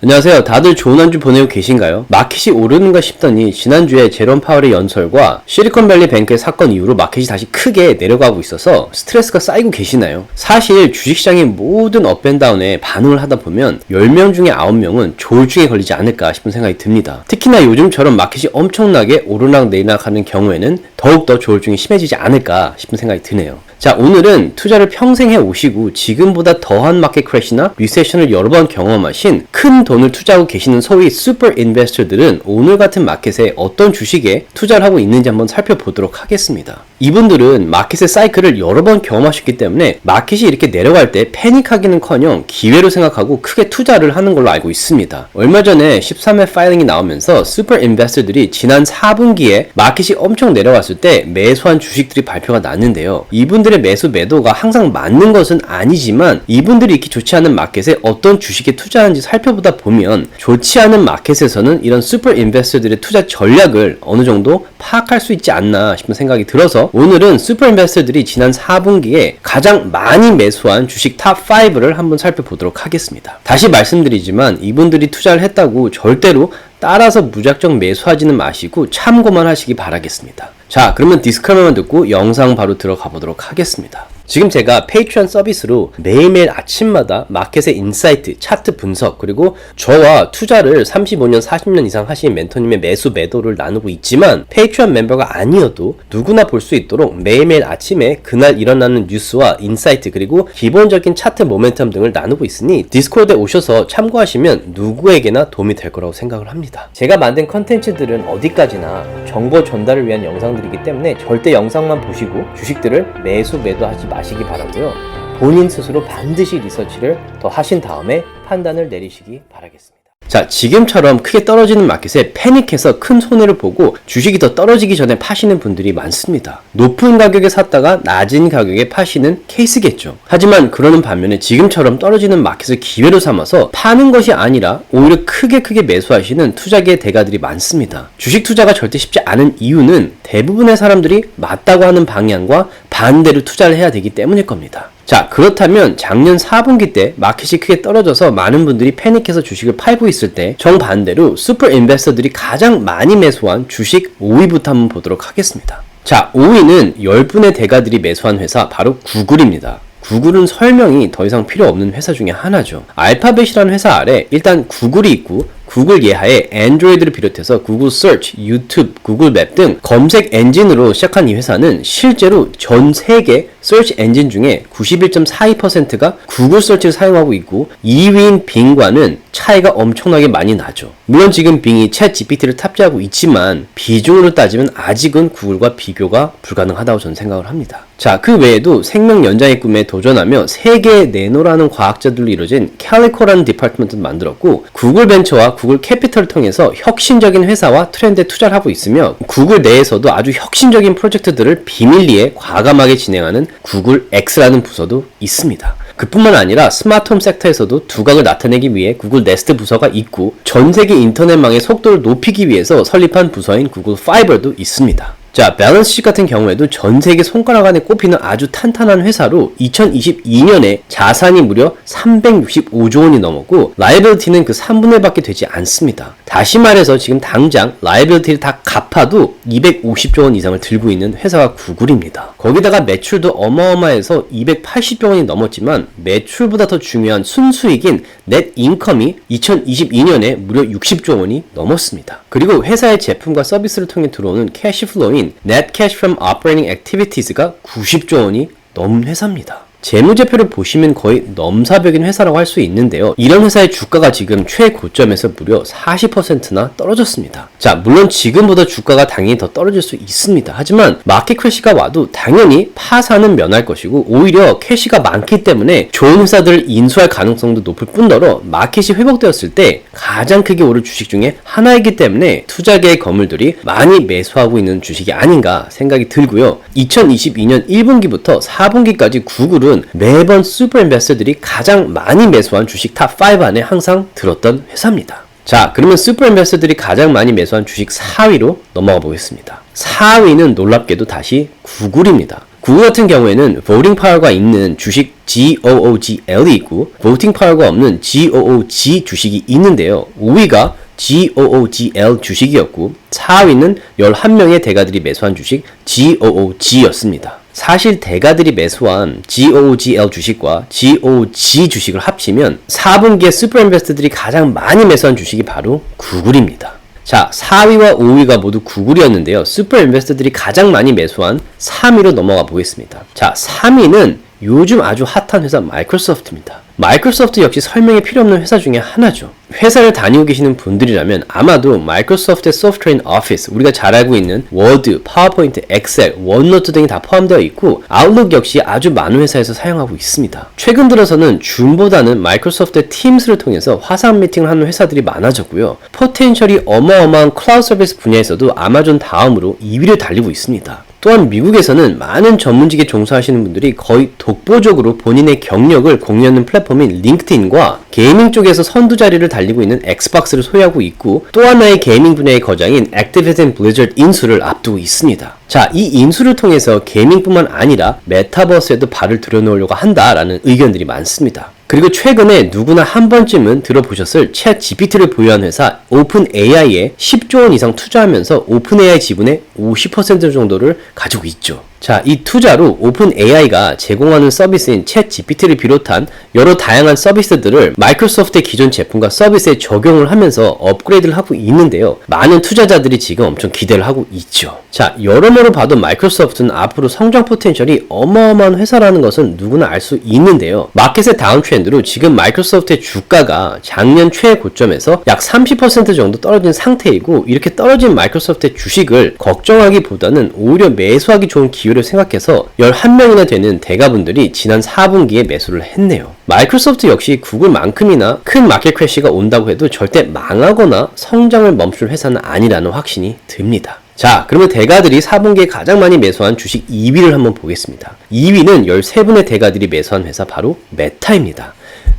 안녕하세요. 다들 좋은 한 주 보내고 계신가요? 마켓이 오르는가 싶더니 지난주에 제롬 파월의 연설과 실리콘밸리 뱅크의 사건 이후로 마켓이 다시 크게 내려가고 있어서 스트레스가 쌓이고 계시나요? 사실 주식시장의 모든 업앤다운에 반응을 하다 보면 10명 중에 9명은 조울증에 걸리지 않을까 싶은 생각이 듭니다. 특히나 요즘처럼 마켓이 엄청나게 오르락 내리락 하는 경우에는 더욱더 조울증이 심해지지 않을까 싶은 생각이 드네요. 자, 오늘은 투자를 평생 해오시고 지금보다 더한 마켓 크래시나 리세션을 여러 번 경험하신 큰 돈을 투자하고 계시는 소위 슈퍼 인베스터들은 오늘 같은 마켓에 어떤 주식에 투자를 하고 있는지 한번 살펴보도록 하겠습니다. 이분들은 마켓의 사이클을 여러 번 경험하셨기 때문에 마켓이 이렇게 내려갈 때 패닉하기는커녕 기회로 생각하고 크게 투자를 하는 걸로 알고 있습니다. 얼마 전에 13회 파일링이 나오면서 슈퍼 인베스터들이 지난 4분기에 마켓이 엄청 내려갔을 때 매수한 주식들이 발표가 났는데요. 이분들의 매수 매도가 항상 맞는 것은 아니지만 이분들이 익히 좋지 않은 마켓에 어떤 주식에 투자하는지 살펴보다 보면 좋지 않은 마켓에서는 이런 슈퍼 인베스터들의 투자 전략을 어느 정도 파악할 수 있지 않나 싶은 생각이 들어서 오늘은 슈퍼 인베스터들이 지난 4분기에 가장 많이 매수한 주식 탑 5를 한번 살펴보도록 하겠습니다. 다시 말씀드리지만 이분들이 투자를 했다고 절대로 따라서 무작정 매수하지는 마시고 참고만 하시기 바라겠습니다. 자, 그러면 디스클레이머만 듣고 영상 바로 들어가 보도록 하겠습니다. 지금 제가 페이트리온 서비스로 매일매일 아침마다 마켓의 인사이트, 차트 분석, 그리고 저와 투자를 35년, 40년 이상 하신 멘토님의 매수 매도를 나누고 있지만 페이트리온 멤버가 아니어도 누구나 볼 수 있도록 매일매일 아침에 그날 일어나는 뉴스와 인사이트 그리고 기본적인 차트 모멘텀 등을 나누고 있으니 디스코드에 오셔서 참고하시면 누구에게나 도움이 될 거라고 생각을 합니다. 제가 만든 컨텐츠들은 어디까지나 정보 전달을 위한 영상들이기 때문에 절대 영상만 보시고 주식들을 매수 매도하지 마시기 바라고요. 본인 스스로 반드시 리서치를 더 하신 다음에 판단을 내리시기 바라겠습니다. 자, 지금처럼 크게 떨어지는 마켓에 패닉해서 큰 손해를 보고 주식이 더 떨어지기 전에 파시는 분들이 많습니다. 높은 가격에 샀다가 낮은 가격에 파시는 케이스겠죠. 하지만 그러는 반면에 지금처럼 떨어지는 마켓을 기회로 삼아서 파는 것이 아니라 오히려 크게 매수하시는 투자계의 대가들이 많습니다. 주식 투자가 절대 쉽지 않은 이유는 대부분의 사람들이 맞다고 하는 방향과 반대로 투자를 해야 되기 때문일 겁니다. 자, 그렇다면 작년 4분기 때 마켓이 크게 떨어져서 많은 분들이 패닉해서 주식을 팔고 있을 때 정반대로 슈퍼 인베스터들이 가장 많이 매수한 주식 5위부터 한번 보도록 하겠습니다. 자, 5위는 10분의 대가들이 매수한 회사 바로 구글입니다. 구글은 설명이 더 이상 필요 없는 회사 중에 하나죠. 알파벳이라는 회사 아래 일단 구글이 있고 구글 예하에 안드로이드를 비롯해서 구글 서치, 유튜브, 구글 맵 등 검색 엔진으로 시작한 이 회사는 실제로 전 세계 서치 엔진 중에 91.42%가 구글 서치를 사용하고 있고 2위인 빙과는 차이가 엄청나게 많이 나죠. 물론 지금 빙이 챗 GPT를 탑재하고 있지만 비중으로 따지면 아직은 구글과 비교가 불가능하다고 저는 생각을 합니다. 자, 그 외에도 생명 연장의 꿈에 도전하며 세계에 내놓으라는 과학자들로 이루어진 캘리코라는 디파트먼트를 만들었고 구글 벤처와 구글 캐피털을 통해서 혁신적인 회사와 트렌드에 투자를 하고 있으며 구글 내에서도 아주 혁신적인 프로젝트들을 비밀리에 과감하게 진행하는 구글 X라는 부서도 있습니다. 그뿐만 아니라 스마트홈 섹터에서도 두각을 나타내기 위해 구글 네스트 부서가 있고 전 세계 인터넷망의 속도를 높이기 위해서 설립한 부서인 구글 파이버도 있습니다. 자, 밸런스시트 같은 경우에도 전 세계 손가락 안에 꼽히는 아주 탄탄한 회사로 2022년에 자산이 무려 365조 원이 넘었고 라이빌리티는 그 3분의 1밖에 되지 않습니다. 다시 말해서 지금 당장 라이빌리티를 다 갚아도 250조 원 이상을 들고 있는 회사가 구글입니다. 거기다가 매출도 어마어마해서 280조 원이 넘었지만 매출보다 더 중요한 순수익인 넷 인컴이 2022년에 무려 60조 원이 넘었습니다. 그리고 회사의 제품과 서비스를 통해 들어오는 캐시플로인 Net Cash from Operating Activities가 90조 원이 넘은 회사입니다. 재무제표를 보시면 거의 넘사벽인 회사라고 할 수 있는데요. 이런 회사의 주가가 지금 최고점에서 무려 40%나 떨어졌습니다. 자, 물론 지금보다 주가가 당연히 더 떨어질 수 있습니다. 하지만 마켓 크래시가 와도 당연히 파산은 면할 것이고 오히려 캐시가 많기 때문에 좋은 회사들을 인수할 가능성도 높을 뿐더러 마켓이 회복되었을 때 가장 크게 오를 주식 중에 하나이기 때문에 투자계의 거물들이 많이 매수하고 있는 주식이 아닌가 생각이 들고요. 2022년 1분기부터 4분기까지 구글은 매번 슈퍼 인베스터들이 가장 많이 매수한 주식 탑 5 안에 항상 들었던 회사입니다. 자, 그러면 슈퍼 인베스터들이 가장 많이 매수한 주식 4위로 넘어가 보겠습니다. 4위는 놀랍게도 다시 구글입니다. 구글 같은 경우에는 voting power가 있는 주식 GOOGL이 있고 voting power가 없는 GOOG 주식이 있는데요. 5위가 GOOGL 주식이었고 4위는 11명의 대가들이 매수한 주식 GOOG였습니다. 사실 대가들이 매수한 GOOGL 주식과 GOG 주식을 합치면 4분기에 슈퍼인베스트들이 가장 많이 매수한 주식이 바로 구글입니다. 자, 4위와 5위가 모두 구글이었는데요. 슈퍼인베스트들이 가장 많이 매수한 3위로 넘어가 보겠습니다. 자, 3위는 요즘 아주 핫한 회사 마이크로소프트입니다. 마이크로소프트 역시 설명이 필요 없는 회사 중에 하나죠. 회사를 다니고 계시는 분들이라면 아마도 마이크로소프트의 소프트웨어 오피스, 우리가 잘 알고 있는 워드, 파워포인트, 엑셀, 원노트 등이 다 포함되어 있고 아웃룩 역시 아주 많은 회사에서 사용하고 있습니다. 최근 들어서는 줌보다는 마이크로소프트의 팀스를 통해서 화상 미팅을 하는 회사들이 많아졌고요. 포텐셜이 어마어마한 클라우드 서비스 분야에서도 아마존 다음으로 2위를 달리고 있습니다. 또한 미국에서는 많은 전문직에 종사하시는 분들이 거의 독보적으로 본인의 경력을 공유하는 플랫폼인 링크드인과 게이밍 쪽에서 선두 자리를 달리고 있는 엑스박스를 소유하고 있고 또 하나의 게이밍 분야의 거장인 액티비전 블리자드 인수를 앞두고 있습니다. 자, 이 인수를 통해서 게이밍뿐만 아니라 메타버스에도 발을 들여놓으려고 한다라는 의견들이 많습니다. 그리고 최근에 누구나 한 번쯤은 들어보셨을 챗 GPT를 보유한 회사 오픈AI에 10조 원 이상 투자하면서 오픈AI 지분의 50% 정도를 가지고 있죠. 자, 이 투자로 오픈AI가 제공하는 서비스인 챗 GPT를 비롯한 여러 다양한 서비스들을 마이크로소프트의 기존 제품과 서비스에 적용을 하면서 업그레이드를 하고 있는데요. 많은 투자자들이 지금 엄청 기대를 하고 있죠. 자, 여러모로 봐도 마이크로소프트는 앞으로 성장 포텐셜이 어마어마한 회사라는 것은 누구나 알 수 있는데요. 마켓의 다운 트렌드로 지금 마이크로소프트의 주가가 작년 최애 고점에서 약 30% 정도 떨어진 상태이고 이렇게 떨어진 마이크로소프트의 주식을 걱정하기보다는 오히려 매수하기 좋은 기회를 생각해서 11명이나 되는 대가분들이 지난 4분기에 매수를 했네요. 마이크로소프트 역시 구글만큼이나 큰 마켓 크래시가 온다고 해도 절대 망하거나 성장을 멈출 회사는 아니라는 확신이 듭니다. 자, 그러면 대가들이 4분기에 가장 많이 매수한 주식 2위를 한번 보겠습니다. 2위는 13분의 대가들이 매수한 회사 바로 메타입니다.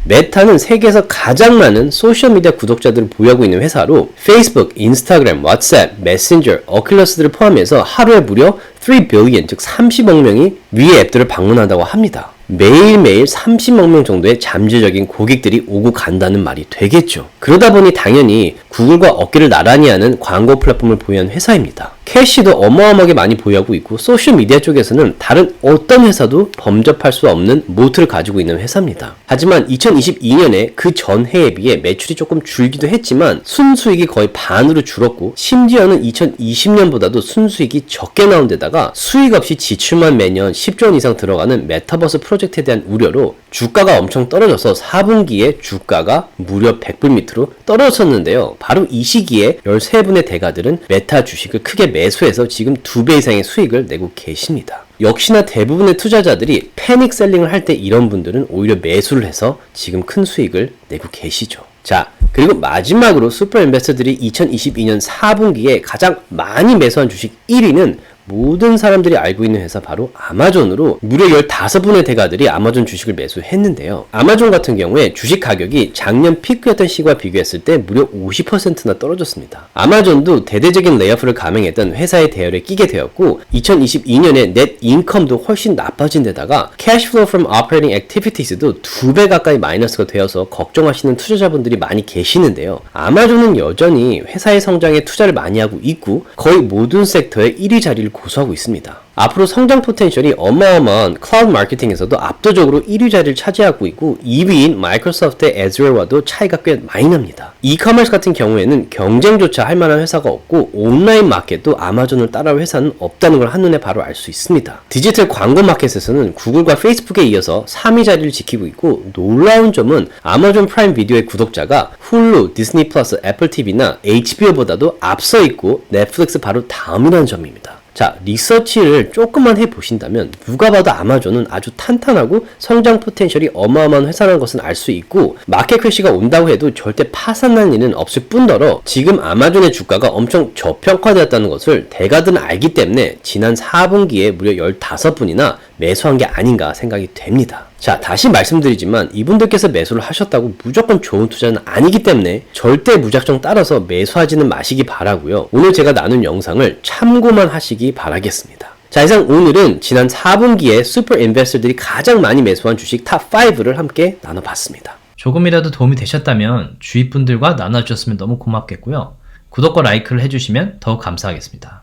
메타는 세계에서 가장 많은 소셜미디어 구독자들을 보유하고 있는 회사로 페이스북, 인스타그램, 왓츠앱, 메신저, 오큘러스들을 포함해서 하루에 무려 3 billion, 즉 30억 명이 위의 앱들을 방문한다고 합니다. 매일매일 30억 명 정도의 잠재적인 고객들이 오고 간다는 말이 되겠죠. 그러다 보니 당연히 구글과 어깨를 나란히 하는 광고 플랫폼을 보유한 회사입니다. 캐시도 어마어마하게 많이 보유하고 있고 소셜미디어 쪽에서는 다른 어떤 회사도 범접할 수 없는 모트를 가지고 있는 회사입니다. 하지만 2022년에 그 전해에 비해 매출이 조금 줄기도 했지만 순수익이 거의 반으로 줄었고 심지어는 2020년보다도 순수익이 적게 나온 데다가 수익 없이 지출만 매년 10조 원 이상 들어가는 메타버스 프로젝트에 대한 우려로 주가가 엄청 떨어져서 4분기에 주가가 무려 100불 밑으로 떨어졌는데요. 바로 이 시기에 13분의 대가들은 메타 주식을 크게 매수해서 지금 2배 이상의 수익을 내고 계십니다. 역시나 대부분의 투자자들이 패닉 셀링을 할 때 이런 분들은 오히려 매수를 해서 지금 큰 수익을 내고 계시죠. 자, 그리고 마지막으로 슈퍼 인베스터들이 2022년 4분기에 가장 많이 매수한 주식 1위는 모든 사람들이 알고 있는 회사 바로 아마존으로 무려 15분의 대가들이 아마존 주식을 매수했는데요. 아마존 같은 경우에 주식 가격이 작년 피크였던 시기와 비교했을 때 무려 50%나 떨어졌습니다. 아마존도 대대적인 레이오프를 감행했던 회사의 대열에 끼게 되었고 2022년에 넷 인컴도 훨씬 나빠진 데다가 Cash Flow from Operating Activities도 2배 가까이 마이너스가 되어서 걱정하시는 투자자분들이 많이 계시는데요. 아마존은 여전히 회사의 성장에 투자를 많이 하고 있고 거의 모든 섹터의 1위 자리를 고수하고 있습니다. 앞으로 성장 포텐셜이 어마어마한 클라우드 마케팅에서도 압도적으로 1위 자리를 차지하고 있고 2위인 마이크로소프트의 Azure와도 차이가 꽤 많이 납니다. 이커머스 같은 경우에는 경쟁조차 할 만한 회사가 없고 온라인 마켓도 아마존을 따라올 회사는 없다는 걸 한눈에 바로 알 수 있습니다. 디지털 광고 마켓에서는 구글과 페이스북에 이어서 3위 자리를 지키고 있고 놀라운 점은 아마존 프라임 비디오의 구독자가 훌루, 디즈니 플러스, 애플 TV나 HBO보다도 앞서 있고 넷플릭스 바로 다음이라는 점입니다. 자, 리서치를 조금만 해보신다면 누가 봐도 아마존은 아주 탄탄하고 성장 포텐셜이 어마어마한 회사라는 것은 알 수 있고 마켓 크래시가 온다고 해도 절대 파산난 일은 없을 뿐더러 지금 아마존의 주가가 엄청 저평가되었다는 것을 대가들은 알기 때문에 지난 4분기에 무려 15분이나 매수한 게 아닌가 생각이 됩니다. 자, 다시 말씀드리지만 이분들께서 매수를 하셨다고 무조건 좋은 투자는 아니기 때문에 절대 무작정 따라서 매수하지는 마시기 바라고요. 오늘 제가 나눈 영상을 참고만 하시기 바라겠습니다. 자, 이상 오늘은 지난 4분기에 슈퍼 인베스터들이 가장 많이 매수한 주식 탑 5를 함께 나눠봤습니다. 조금이라도 도움이 되셨다면 주위 분들과 나눠주셨으면 너무 고맙겠고요. 구독과 라이크를 해주시면 더욱 감사하겠습니다.